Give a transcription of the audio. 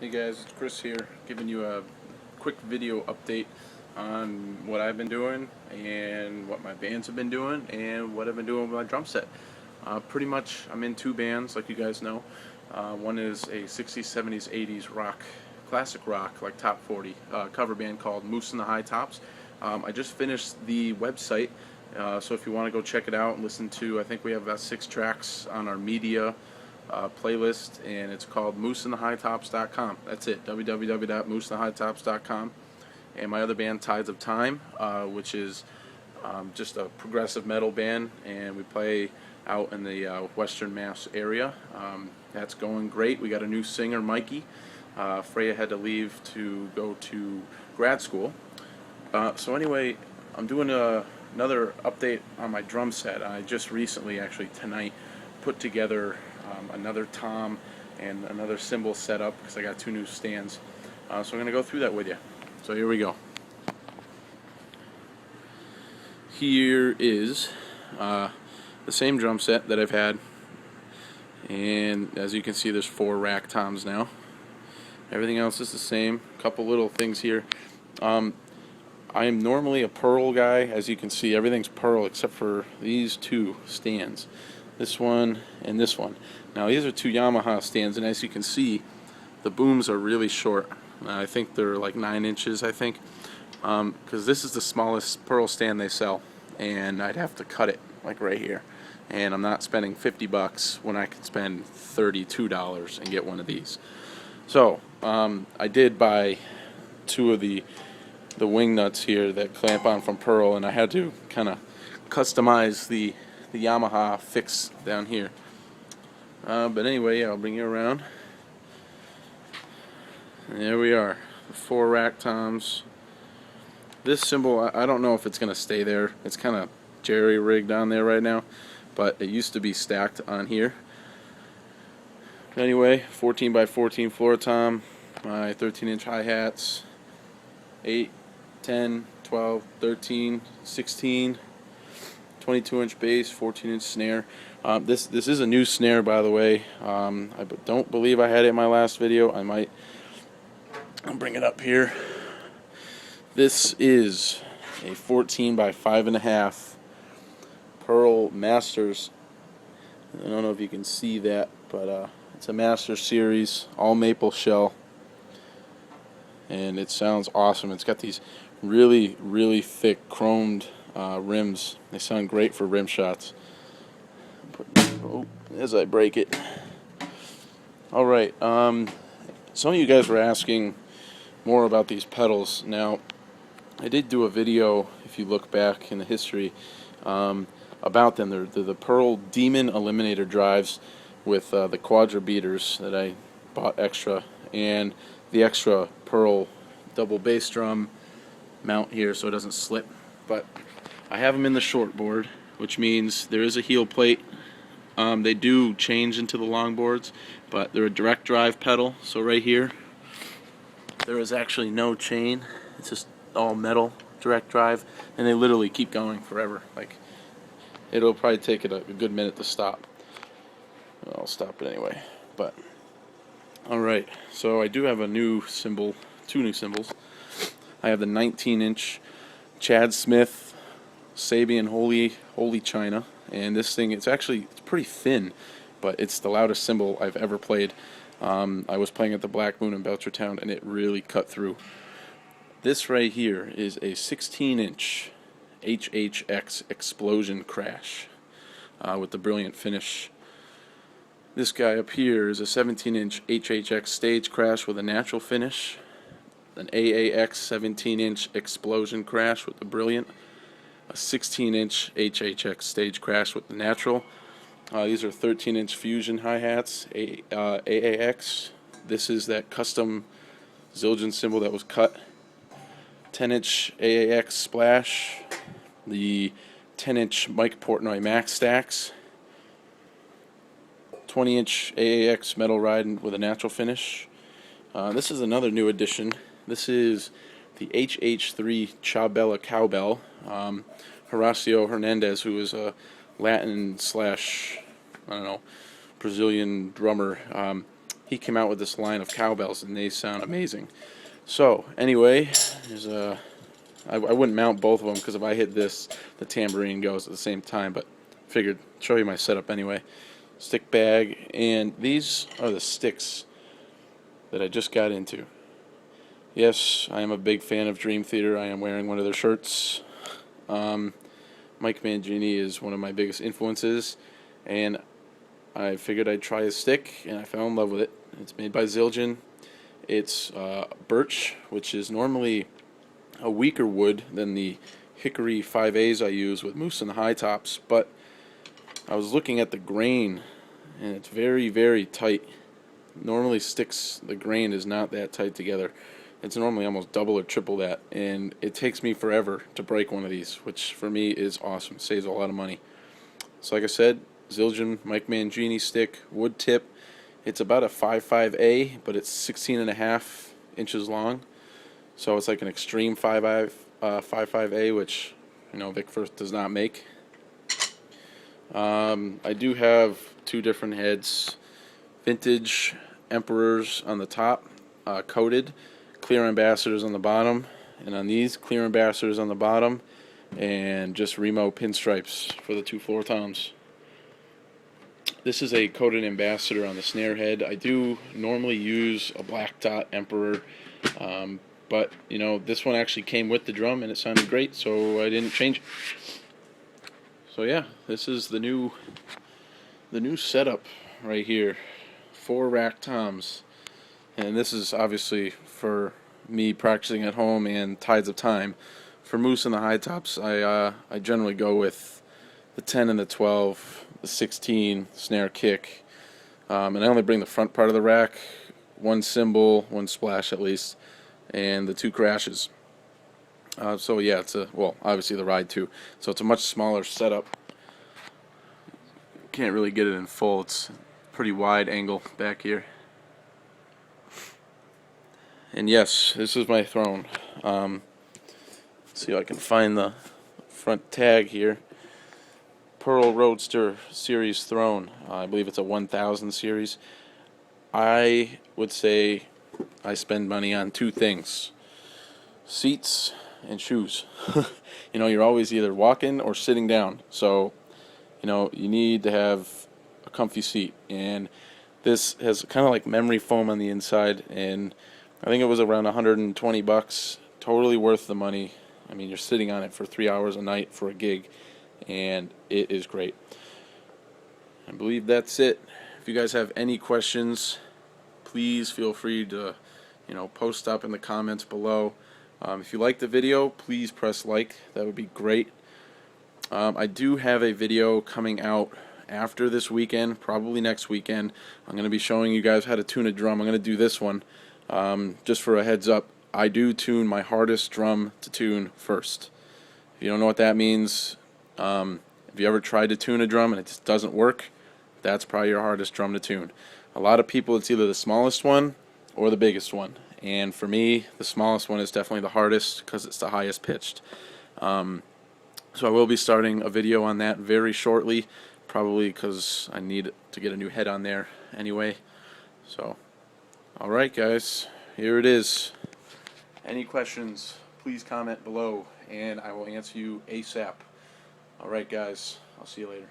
Hey guys, it's Chris here, giving you a quick video update on what I've been doing and what my bands have been doing and what I've been doing with my drum set. Pretty much I'm in two bands, like you guys know. One is a 60s, 70s, 80s rock, classic rock, like top 40 cover band called Moose and the High Tops. I just finished the website, so if you want to go check it out and listen to, I think we have about 6 tracks on our media playlist, and it's called mooseandthehightops.com. That's it, www.mooseandthehightops.com. And my other band, Tides of Time, which is just a progressive metal band, and we play out in the Western Mass area. That's going great. We got a new singer, Mikey. Freya had to leave to go to grad school. So anyway, I'm doing another update on my drum set. I just recently, actually tonight, put together another tom and another cymbal setup because I got 2 new stands. So I'm going to go through that with you. So here we go. Here is the same drum set that I've had, and as you can see, there's 4 rack toms now. Everything else is the same. A couple little things here. I am normally a pearl guy. As you can see, everything's pearl except for these 2 stands. This one and this one. Now these are 2 Yamaha stands, and as you can see, the booms are really short. I think they're like 9 inches, I think, because this is the smallest pearl stand they sell, and I'd have to cut it like right here, and I'm not spending $50 when I could spend $32 and get one of these. So I did buy 2 of the wing nuts here that clamp on from Pearl, and I had to kind of customize the Yamaha fix down here. But anyway, yeah, I'll bring you around. And there we are, the 4 rack toms. This cymbal, I don't know if it's going to stay there. It's kind of jerry-rigged on there right now, but it used to be stacked on here. Anyway, 14 by 14 floor tom, my 13-inch hi-hats, 8, 10, 12, 13, 16, 22-inch bass, 14-inch snare. This is a new snare, by the way. I don't believe I had it in my last video. I'll bring it up here. This is a 14 by 5.5 Pearl Masters. I don't know if you can see that, but it's a Master Series, all maple shell, and it sounds awesome. It's got these really, really thick chromed rims. They sound great for rim shots. As I break it. Alright, some of you guys were asking more about these pedals. Now, I did do a video, if you look back in the history, about them. They're the Pearl Demon Eliminator drives with the Quadra beaters that I bought extra, and the extra Pearl double bass drum mount here so it doesn't slip. But I have them in the short board, which means there is a heel plate. They do change into the long boards, but they're a direct drive pedal. So right here, there is actually no chain. It's just all metal, direct drive, and they literally keep going forever. Like, it'll probably take it a good minute to stop. I'll stop it anyway. But alright, so I do have a new cymbal, 2 new cymbals. I have the 19-inch Chad Smith Sabian Holy China, and this thing, it's pretty thin, but it's the loudest cymbal I've ever played. I was playing at the Black Moon in Belchertown, and it really cut through. This right here is a 16-inch HHX Explosion Crash with the brilliant finish. This guy up here is a 17-inch HHX Stage Crash with a natural finish. An AAX 17-inch Explosion Crash with the brilliant. A 16-inch HHX Stage Crash with the natural. These are 13-inch Fusion hi-hats, AAX. This is that custom Zildjian cymbal that was cut. 10-inch AAX Splash. The 10-inch Mike Portnoy Max Stacks. 20-inch AAX Metal Ride with a natural finish. This is another new addition. This is the HH3 Chabella Cowbell. Horacio Hernandez, who is a Latin / Brazilian drummer, he came out with this line of cowbells, and they sound amazing. So anyway, there's I wouldn't mount both of them because if I hit this, the tambourine goes at the same time. But figured show you my setup anyway. Stick bag, and these are the sticks that I just got into. Yes, I am a big fan of Dream Theater. I am wearing one of their shirts. Mike Mangini is one of my biggest influences, and I figured I'd try his stick, and I fell in love with it. It's made by Zildjian. It's birch, which is normally a weaker wood than the hickory 5As I use with Moose and the High Tops, but I was looking at the grain, and it's very, very tight. Normally sticks, the grain is not that tight together. It's normally almost double or triple that, and it takes me forever to break one of these, which for me is awesome. Saves a lot of money. So like I said, Zildjian Mike Mangini stick, wood tip. It's about a 5.5A, but it's 16.5 inches long. So it's like an extreme 5.5A, which Vic Firth does not make. I do have two different heads, vintage Emperors on the top, coated, clear Ambassadors on the bottom, and on these clear Ambassadors on the bottom, and just Remo pinstripes for the two floor toms. This is a coated Ambassador on the snare head. I do normally use a black dot Emperor, but this one actually came with the drum and it sounded great, so I didn't change it. So yeah, this is the new setup right here. 4 rack toms, and this is obviously for me practicing at home and Tides of Time. For Moose and the High Tops, I generally go with the 10 and the 12, the 16 snare kick, and I only bring the front part of the rack, one cymbal, one splash at least, and the 2 crashes. So yeah, it's obviously the ride too. So it's a much smaller setup. Can't really get it in full. It's pretty wide angle back here. And yes, this is my throne. See if I can find the front tag here. Pearl Roadster Series throne. I believe it's a 1000 series. I would say I spend money on 2 things: seats and shoes. You're always either walking or sitting down, so you need to have a comfy seat, and this has kind of like memory foam on the inside, and I think it was around $120. Totally worth the money. I mean, you're sitting on it for 3 hours a night for a gig, and it is great. I believe that's it. If you guys have any questions, please feel free to post up in the comments below. If you like the video, please press like. That would be great. I do have a video coming out after this weekend, probably next weekend. I'm going to be showing you guys how to tune a drum. I'm going to do this one. Just for a heads up, I do tune my hardest drum to tune first. If you don't know what that means, if you ever tried to tune a drum and it just doesn't work, that's probably your hardest drum to tune. A lot of people, it's either the smallest one or the biggest one. And for me, the smallest one is definitely the hardest because it's the highest pitched. So I will be starting a video on that very shortly, probably because I need to get a new head on there anyway. So, alright guys, here it is. Any questions, please comment below, and I will answer you ASAP. Alright guys, I'll see you later.